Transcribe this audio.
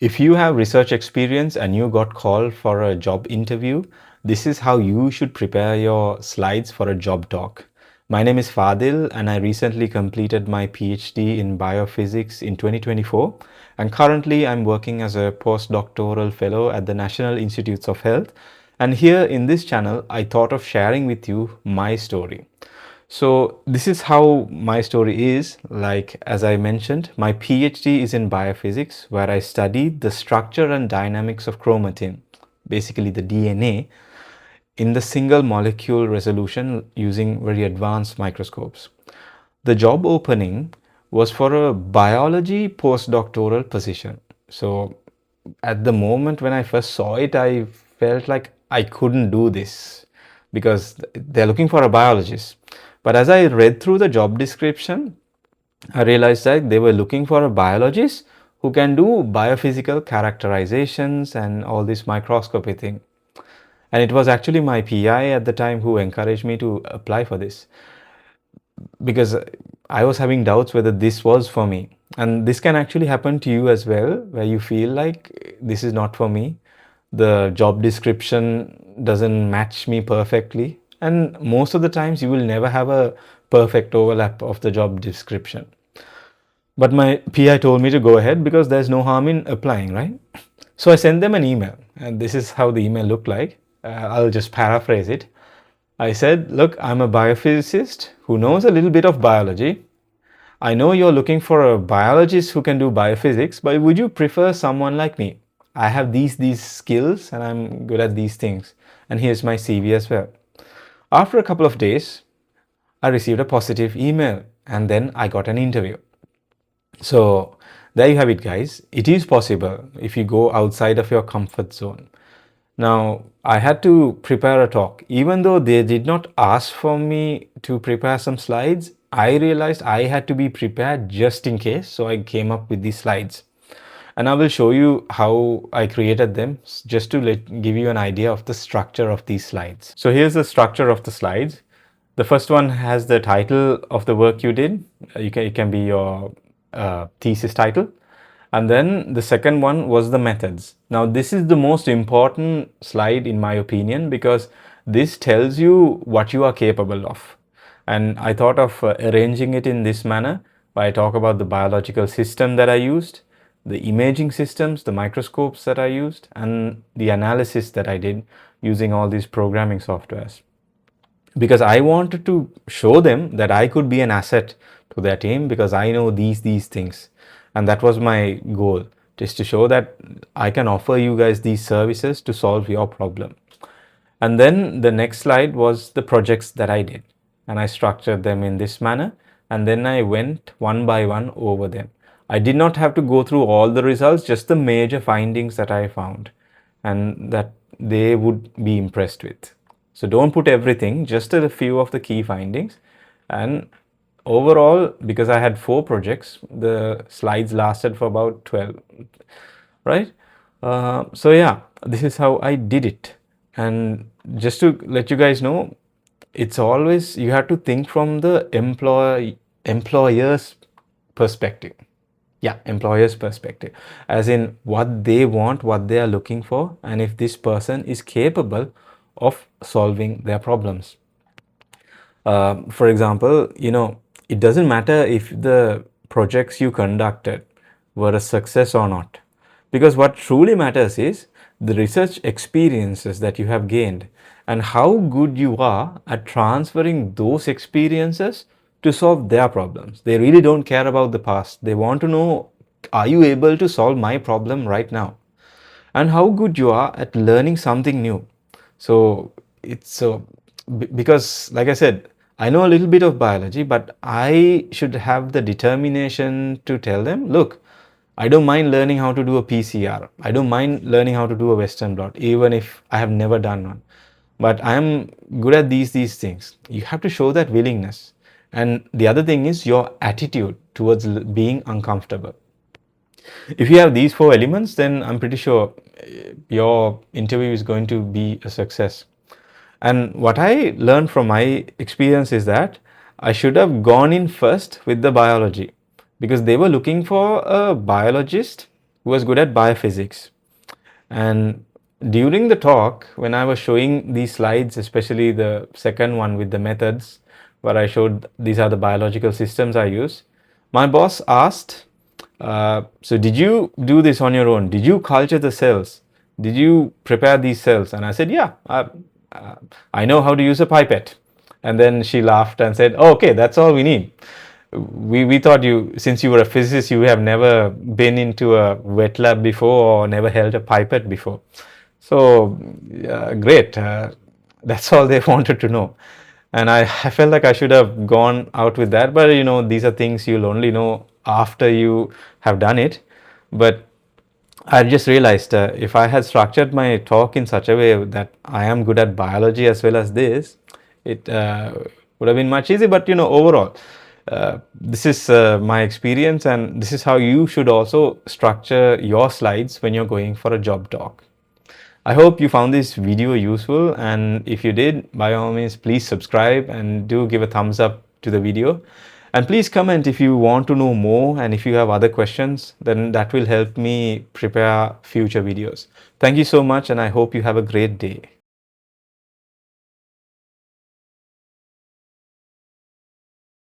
If you have research experience and you got called for a job interview, this is how you should prepare your slides for a job talk. My name is Fadil and I recently completed my PhD in biophysics in 2024, and currently I'm working as a postdoctoral fellow at the National Institutes of Health. And here in this channel, I thought of sharing with you my story. So this is how my story is. Like, as I mentioned, my PhD is in biophysics, where I studied the structure and dynamics of chromatin, basically the DNA, in the single molecule resolution using very advanced microscopes. The job opening was for a biology postdoctoral position. So at the moment when I first saw it, I felt like I couldn't do this because they're looking for a biologist. But as I read through the job description, I realized that they were looking for a biologist who can do biophysical characterizations and all this microscopy thing. And it was actually my PI at the time who encouraged me to apply for this, because I was having doubts whether this was for me. And this can actually happen to you as well, where you feel like this is not for me. The job description doesn't match me perfectly. And most of the times, you will never have a perfect overlap of the job description. But my PI told me to go ahead because there's no harm in applying, right? So I sent them an email, and this is how the email looked like. I'll just paraphrase it. I said, look, I'm a biophysicist who knows a little bit of biology. I know you're looking for a biologist who can do biophysics, but would you prefer someone like me? I have these skills and I'm good at these things. And here's my CV as well. After a couple of days, I received a positive email and then I got an interview. So there you have it, guys. It is possible if you go outside of your comfort zone. Now, I had to prepare a talk. Even though they did not ask for me to prepare some slides, I realized I had to be prepared just in case. So I came up with these slides. And I will show you how I created them just to give you an idea of the structure of these slides. So here's the structure of the slides. The first one has the title of the work you did. It can be your thesis title. And then the second one was the methods. Now, this is the most important slide in my opinion, because this tells you what you are capable of. And I thought of arranging it in this manner, where I talk about the biological system that I used, the imaging systems, the microscopes that I used, and the analysis that I did using all these programming softwares. Because I wanted to show them that I could be an asset to their team because I know these things. And that was my goal, just to show that I can offer you guys these services to solve your problem. And then the next slide was the projects that I did. And I structured them in this manner. And then I went one by one over them. I did not have to go through all the results, just the major findings that I found and that they would be impressed with. So don't put everything, just a few of the key findings. And overall, because I had 4 projects, the slides lasted for about 12, right? So yeah, this is how I did it. And just to let you guys know, it's always, you have to think from the employer's perspective. Yeah, employer's perspective, as in what they want, what they are looking for, and if this person is capable of solving their problems. For example, it doesn't matter if the projects you conducted were a success or not, because what truly matters is the research experiences that you have gained and how good you are at transferring those experiences to solve their problems. They really don't care about the past. They want to know, are you able to solve my problem right now? And how good you are at learning something new. So it's so, because like I said, I know a little bit of biology, but I should have the determination to tell them, look, I don't mind learning how to do a PCR. I don't mind learning how to do a Western blot, even if I have never done one. But I'm good at these things. You have to show that willingness. And the other thing is your attitude towards being uncomfortable. If you have these 4 elements, then I'm pretty sure your interview is going to be a success. And what I learned from my experience is that I should have gone in first with the biology, because they were looking for a biologist who was good at biophysics. And during the talk, when I was showing these slides, especially the second one with the methods, where I showed these are the biological systems I use, my boss asked, so did you do this on your own? Did you culture the cells? Did you prepare these cells? And I said, yeah, I know how to use a pipette. And then she laughed and said, oh, okay, that's all we need. We thought you, since you were a physicist, you have never been into a wet lab before or never held a pipette before. So, great. That's all they wanted to know. And I felt like I should have gone out with that. But, these are things you'll only know after you have done it. But I just realized if I had structured my talk in such a way that I am good at biology as well as this, it would have been much easier. But overall, this is my experience, and this is how you should also structure your slides when you're going for a job talk. I hope you found this video useful, and if you did, by all means, please subscribe and do give a thumbs up to the video. And please comment if you want to know more, and if you have other questions, then that will help me prepare future videos. Thank you so much, and I hope you have a great day.